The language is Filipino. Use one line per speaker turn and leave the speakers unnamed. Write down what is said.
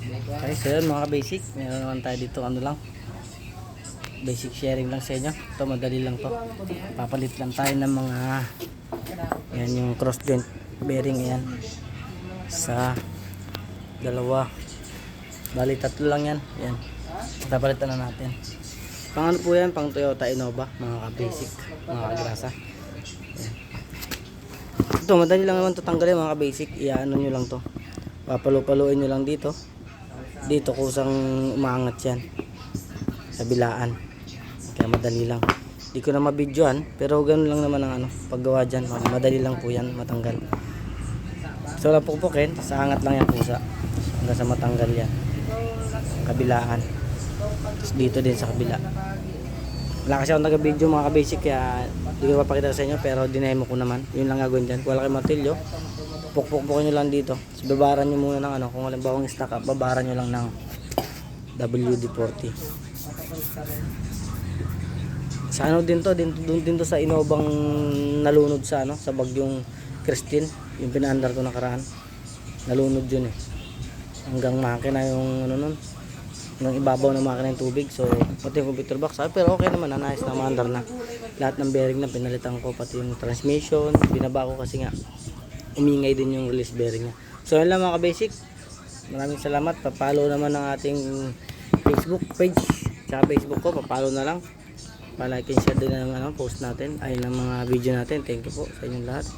Okay, so yun mga basic, meron naman tayo dito ano lang, basic sharing lang sa inyo. Ito madali lang to, papalit lang tayo ng mga yan, yung cross joint bearing yan sa dalawa, bali tatlo lang yan. Yan, papalitan na natin. Pang ano po yan, pang Toyota Innova mga basic, mga kagrasa. Yan. Ito madali lang naman to tanggalin mga basic. Iano nyo lang to, papalupaluin nyo lang dito kusang umaangat yan sa bilaan, kaya madali lang. Di ko na mabidyoan pero ganun lang naman ang ano paggawa dyan. Madali lang po yan matanggal. So lang pukpukin, sa angat lang yan pusa hanggang sa matanggal yan kabilaan. Tapos dito din sa kabila. Wala kasi akong taga-video mga ka-basic kaya di ko papakita sa inyo, pero dinemo ko naman. Yun lang gagawin dyan. Kung wala kayong martilyo, pukpukin nyo lang dito. So, babaran nyo muna ng ano, kung halimbawa yung stock up, babaran nyo lang ng WD-40. Sa ano din to, din to sa Innovang nalunod sa ano, sa bagyong Christine, yung pinaandar ko nakaraan. Nalunod yun eh. Hanggang makina yung ano nun, ng ibabaw ng makina yung tubig. So pati yung computer box, pero okay naman, nice na maandar na. Lahat ng bearing na pinalitan ko, pati yung transmission, binaba ko kasi nga umingay din yung release bearing niya. So yun lang mga ka-basic. Maraming salamat. Papalo naman ng ating Facebook page sa Facebook ko. Papalo na lang. Pa-like and share din ng ano, post natin. Ay ng mga video natin. Thank you po sa inyong lahat.